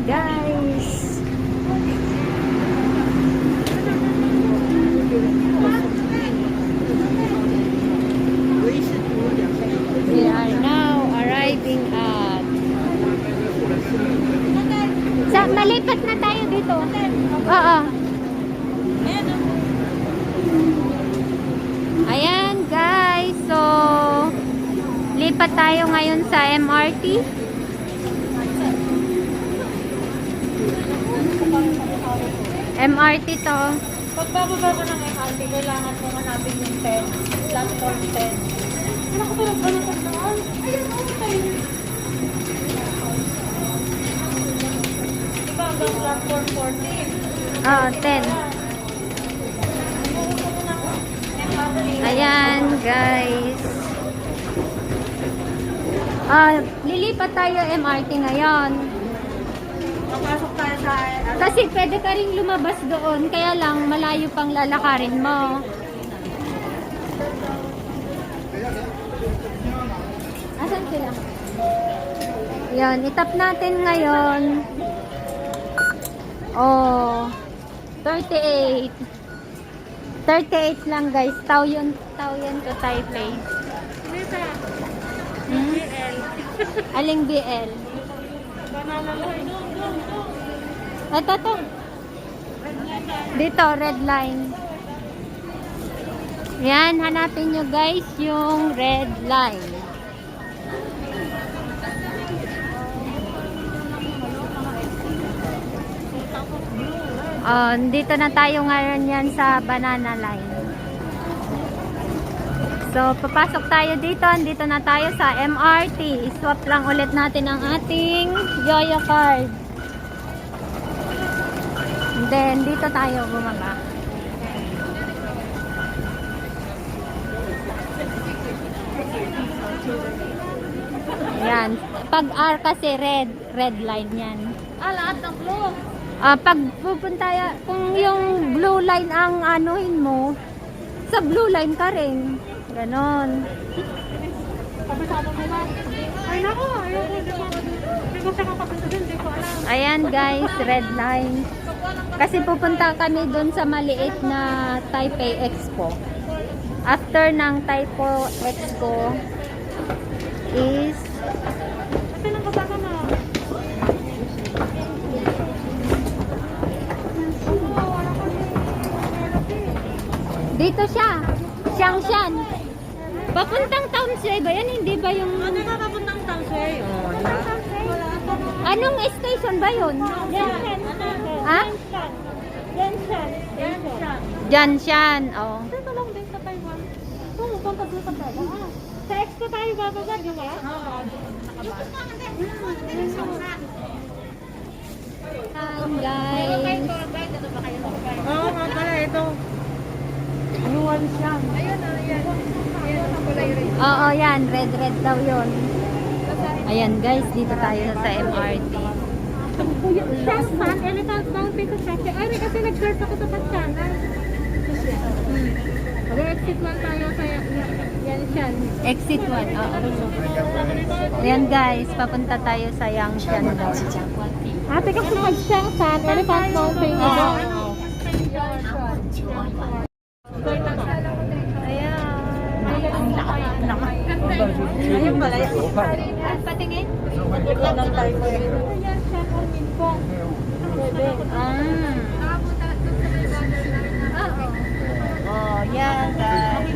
guys. We are now arriving at... Malipat na tayo dito. Oo. Ayan guys. So, lipat tayo ngayon sa MRT. MRT to. Pag bababa ka ng MRT, kailangan mo hanapin yung 10. Platform 10. Ano ko parang ganun pa saan? Ayun, okay. Diba hanggang platform 14? Oo, 10. Ayan guys. Lilipat tayo MRT ngayon. Papasok tayo sa... Kasi pwede ka rin lumabas doon, kaya lang malayo pang lalakarin mo. Asan sila? Yan, itap natin ngayon. Oh, 38. 38 lang guys. Taoyuan to Taipei. Lisa, Hmm? BL. Aling BL? Banana line. Ito to. Dito, red line. Yan, hanapin nyo guys yung red line. Dito na tayo ngayon yan sa banana line. So, papasok tayo dito. Dito na tayo sa MRT. Swap lang ulit natin ang ating Yoyo card. And then, dito tayo bumaba. Yan. Pag R kasi red line yan. Lahat ng blue. Pag pupunta, kung yung blue line ang anuhin mo, sa blue line ka rin. Ganon. Kabisado nila. Ay naku, ayoko. Hindi ko siya kakapunta din. Hindi ko alam. Ayan guys, red line. Kasi pupunta kami dun sa maliit na Taipei Expo. After ng Taipei Expo is Kasi nang kabasa na. dito siya. Xiangshan. Papuntang Town Square ba yan? Hindi ba yung... Ano ka kapuntang Tangsay? Anong station ba yun? Yanshan. Ha? Yanshan. Janshan. Oh. Dito lang din sa Taiwan. Oo, punta doon sa Taiwan. Sa Expo tayo bababa, di ba? Oo. Guys. Oo nga pala, ito. Nuwan siya. Ayun, ayan. Ayan, ang kulay rin. Oo, yan. Red daw yun. Ayan guys, dito tayo sa MRT. Shashan, Elephant Mountain to Shashan. Ay, kasi nag-search ako sa Pachanan. Exit 1 tayo sa Yanshan. Exit 1. Oo. Ayan guys, papunta tayo sa Yangshan daw. Ate, kasi mag-Shashan, Elephant Mountain. Ayun pala yan. Patingin? Lang tayo po yun. Yanshan, Orminpong. Oh, yan guys.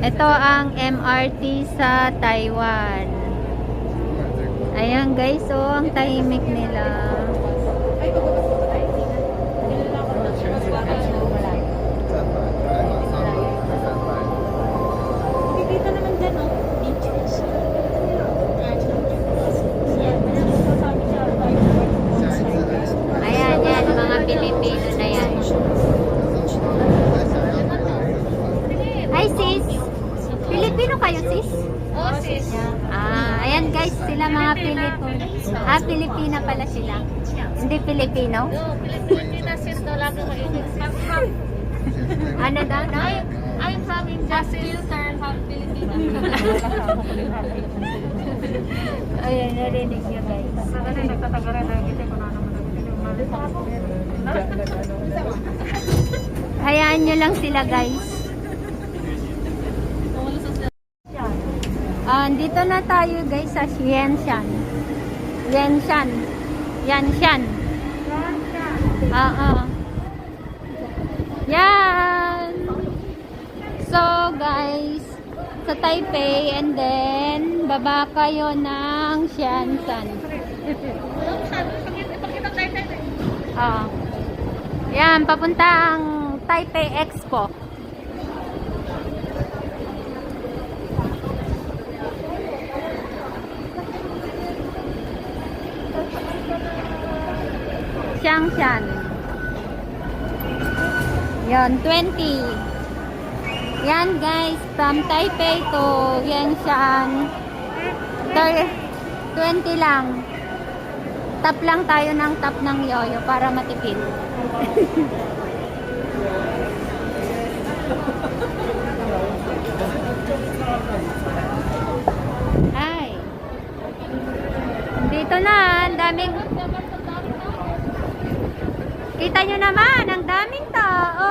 Ito ang MRT sa Taiwan. Ayan guys, oh, ang tahimik nila. Dito naman dyan, oh. Ayan, yan, mga Pilipino na yan. Hi sis! Pilipino kayo sis? Oh, sis. Ayan guys, sila mga Pilipino. Pilipina pala sila. Hindi Pilipino? Pilipinas sis daw lagi mainit. Ano daw? I'm from Just Filter, half Filipino. Ayan, narinig niyo guys. Hayaan nyo lang sila guys. Dito na tayo guys sa Yanshan. Yanshan. Yanshan. Yan. So guys, sa Taipei and then baba kayo ng Yanshan. Yan, papuntang Taipei Expo. Xiangshan. Yan, 20. Yan guys, from Taipei to Yanshan. 20 lang. Tap lang tayo ng tap ng yoyo para matipid. Ay. Dito na, ang daming... Kita nyo naman, ang daming tao.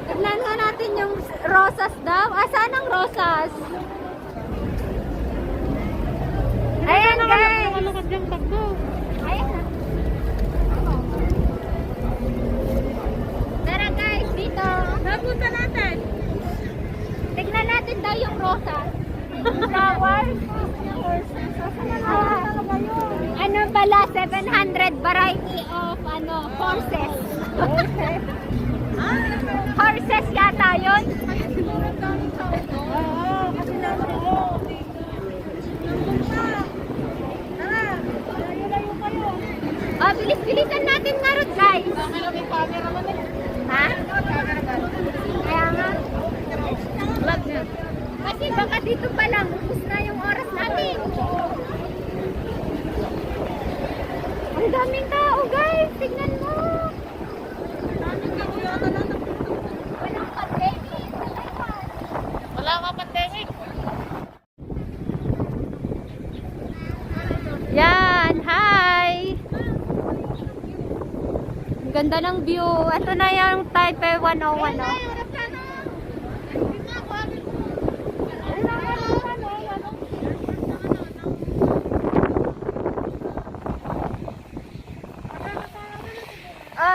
Tignan nga natin yung rosas daw. Saan ang rosas? Ayan guys. Ayan. Tara guys, dito. Napunta natin. Tignan natin daw yung rosas. Flowers. Ano pala, 700 variety of horses. Horses yata yun. Bilis-bilisan natin nga ron guys. Ha? Kaya nga. Kasi baka dito pa lang, ubus na yung oras natin. Ang daming tao guys, tignan mo. Walang pandemic. Wala ka pandemic. Yan, hi! Ang ganda ng view. Ito na yung Taipei 101.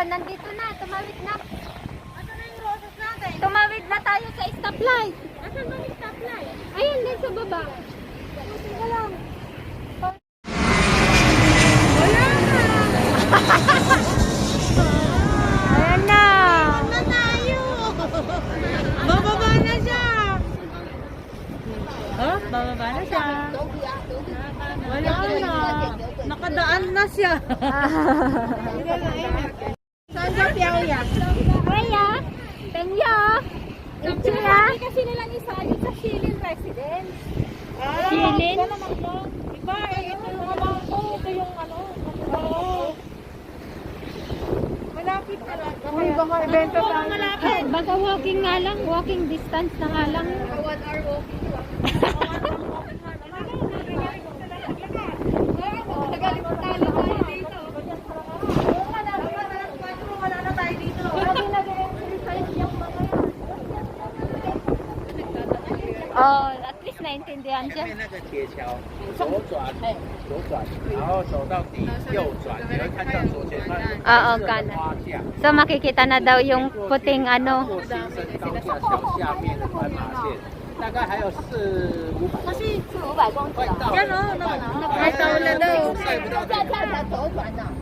Nandito na, tumawid na. Ano na yung roses natin? Tumawid na tayo sa stoplight. Asan ba yung stoplight? Ayun, din sa baba. Sige lang. Wala na. Ayan na. Na tayo! Bababa na siya! Oh, bababa na siya. Wala na. Nakadaan na siya. Saan siya piyawya? Kuya, Tengyo. Ichiya. Kasi nilang isalin sa Shilin Residence. Shilin? Iba ito yung mga bangko. Ito yung Oo. Malapit na lang. Uy, baka evento tayo. Malapit. Baka walking nga lang, walking distance na nga lang. 1 hour walking. Oh, at least naintindihan 前 siya. 面那个铁桥，左转，然后走到底，右转，你会看到左前方有Oo,个kanan. 花架， So makikita na daw yung puting ano. 过新生高架桥下面的斑马线，大概还有400公里，快到了，快到了都快不到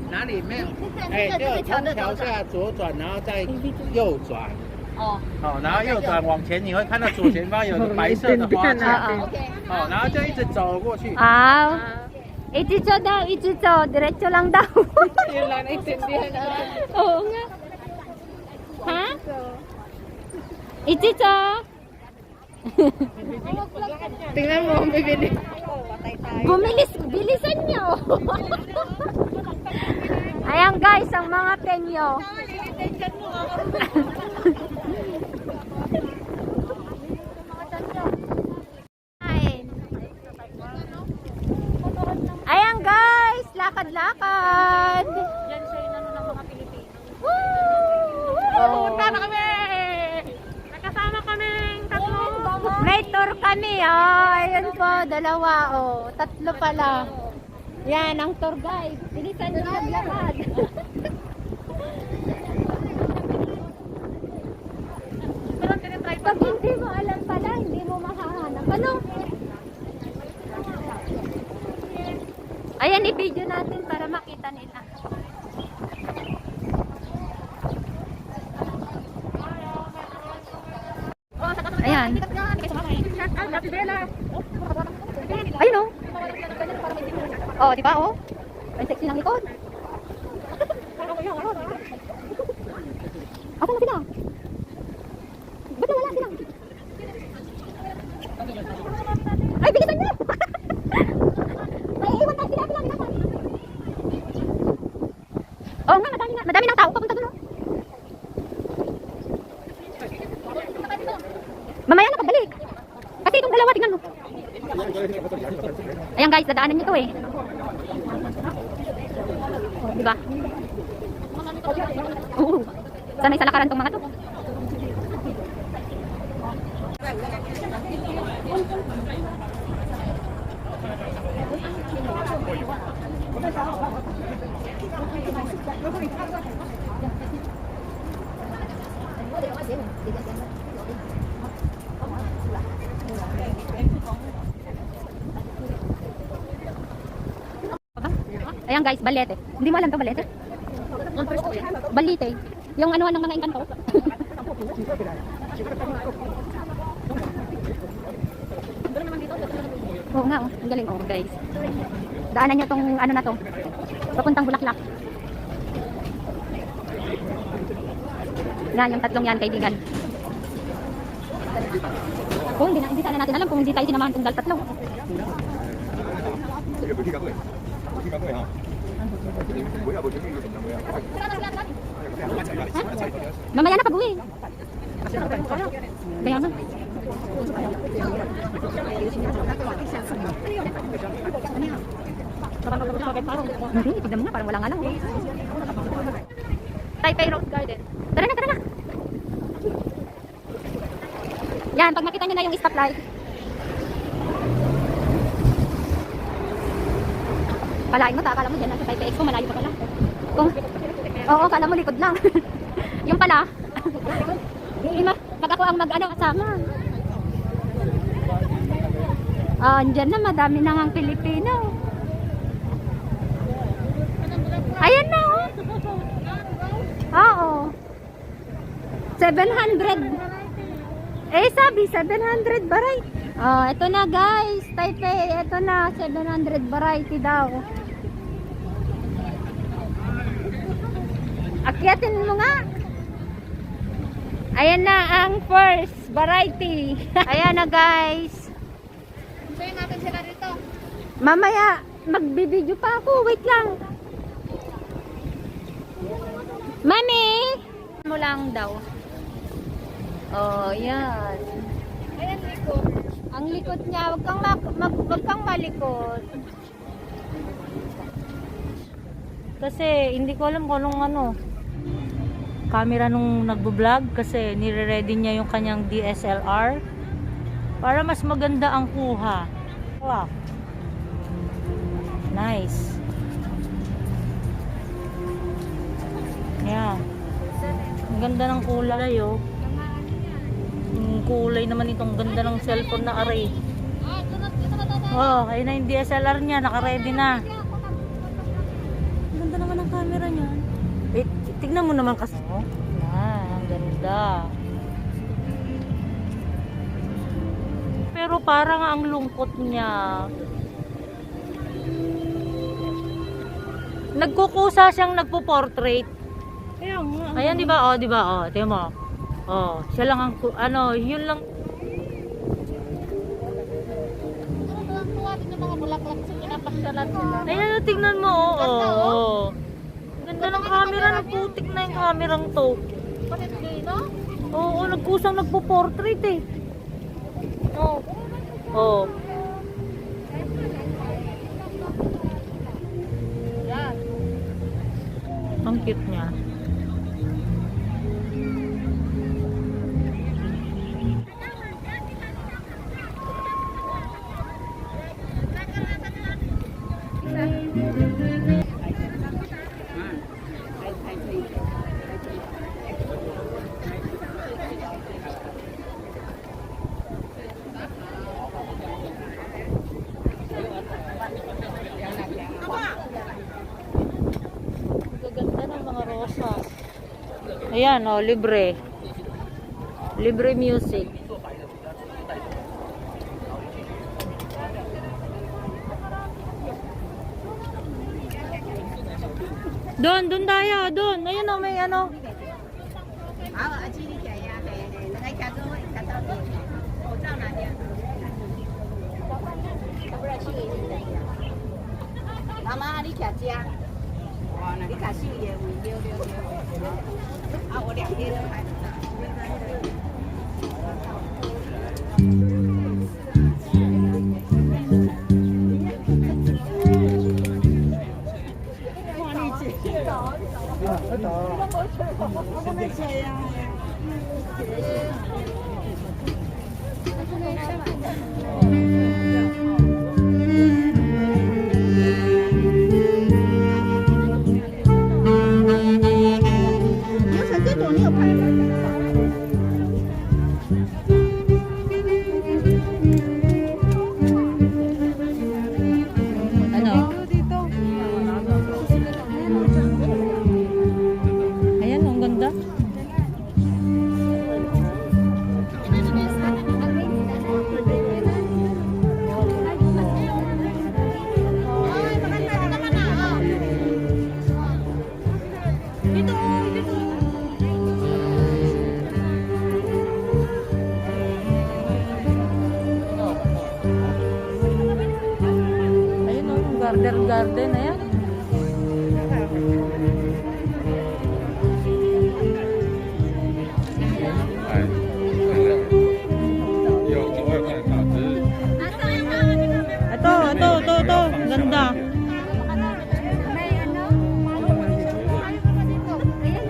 哪里没有？哎，就从桥下左转，然后再右转。哦，好，然后右转往前，你会看到左前方有个白色的花架， Oo. 好，然后就一直走过去。 Ichicho daw, ichicho. Diretso lang daw. yun lang naintindihan natin. Oo nga. Ha? Ichicho. Tingnan mo, bibili. Bilisan nyo. Ayan guys, ang mga penyo. Ayan guys, lakad-lakad. Yan siya yung ano ng mga Pilipino. Oh. Punta na kami! Nakasama kaming tatlo. May tour kami, oh. Ayan po, dalawa, oh. Tatlo pala. Yan, ang tour guide. Bilisan nyo maglakad. Walang tinitry pa. Pag hindi mo alam pala, hindi mo mahahanap. Ano? Ayan, i-video natin para makita nila. Ayan. Ayun oh. Oh, di ba oh? Ang sexy ng likod. Asan na sila? Ba't nawala sila? Ay, bilisan niyo! Ay, iwan tayo sila. Oo nga, madami ng tao papunta doon. Mamaya na pagbalik. Kasi itong dalawa, tingnan mo. Ayan guys, dadaanan nyo to eh. Diba? Oo. Sanay sa lakaran tong mga to. Ayan guys, balete. Hindi mo alam to balete? Balite. Yung anuhan ng mga engkanto. Oo nga, oh. Ang galing. Oh, guys. Daanan nyo tong ano na to. Papuntang Bulaklak. Yan, yung tatlong yan, kaibigan. Kung hindi sana natin alam kung hindi tayo sinamahan tong tatlo. Mamaya na pag-uwi. Kaya nga. Hindi, tignan mo nga, parang wala nga lang. Taipei Rose Garden. Tara na, tara na. Yan, pag makita nyo na yung stoplight. Kalain mo, akala mo dyan lang sa Taipei Expo, malayo pa pala. Kung, oo, kala mo likod lang. Yung pala, pag ako ang mag-ano kasama. Andyan na, madami na ngang Pilipino. Ayan na, oh. Oo. 700. Eh, sabi, 700 baray. Oh, ito na guys, Taipei, ito na, 700 variety daw. Akyatin mo nga. Ayan na ang first variety. Ayan na guys. Hintayin natin sila dito. Mamaya, magbibideo pa ako. Wait lang. Mami! Mo lang daw. Oh, yan. Ayan, likod. Ang likod niya, wag kang malikot. Kasi hindi ko alam kung anong ano camera nung nagbo-vlog kasi nire-ready niya yung kanyang DSLR para mas maganda ang kuha. Wow. Nice. Yeah. Ang ganda ng kulay oh. Yung kulay naman itong ganda ng cellphone na array. Oh, ayun na yung DSLR niya, naka-ready na. Ang ganda naman ang camera niya. Eh, tignan mo naman kasi. Oh, yan, ang ganda. Pero parang ang lungkot niya. Nagkukusa siyang nagpo-portrait. Ayan, di ba? Oh, di ba? Oh, tingnan mo. Oh, siya lang ang ano, yun lang. Ayan, tignan mo. Oh, oh. Ganda ganda ng camera. Naputik na yung kamerang to. Oo, nagkusang nagpo-portrait eh. Oo. Ang cute niya. Gaganda ng mga rosas. Ayan, oh, libre. Libre music. Doon tayo, doon. Ayun oh, may ano. Mama,你卡加，你卡秀也566，啊，我2天都还。Ano? Ayan, ang ganda. Ayun o, yung garden, ayan. Ito. Ganda. May ano? Ayan,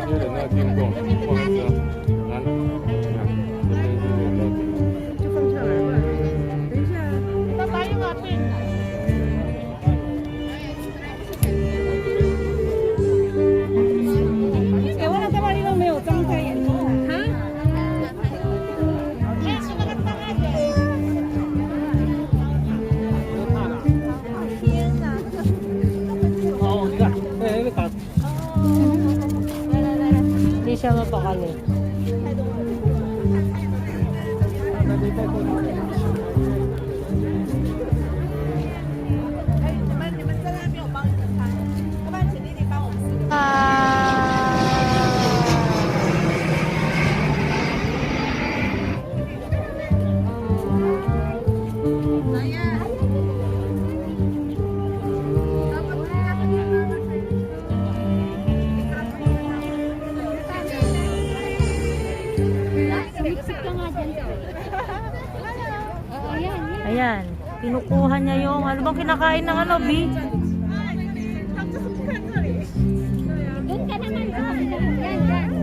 Hindi siya mapakali. Sumiksik ka nga dyan. Ayan. Ayan. Kinukuha niya yung ano bang kinakain ng ano, B? Doon ka naman. Yan.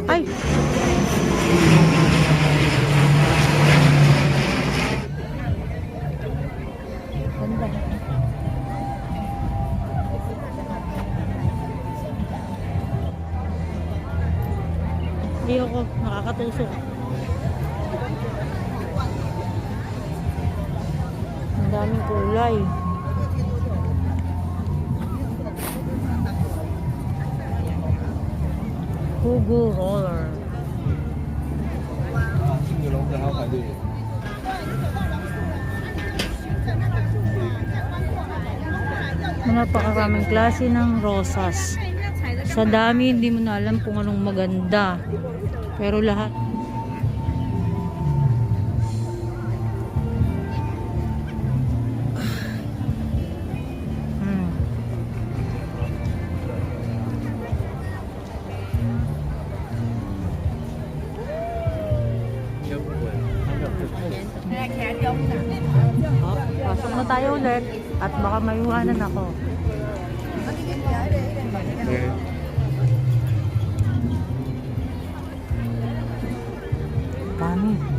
Ay! Ganda. Hindi ako nakakatusok. Ang daming kulay. Google roller. Napakaraming klase ng rosas. Sa dami, hindi mo na alam kung anong maganda. Pero lahat. Hmm. Oh, pasok na tayo ulit at baka maiwanan ako. Dami.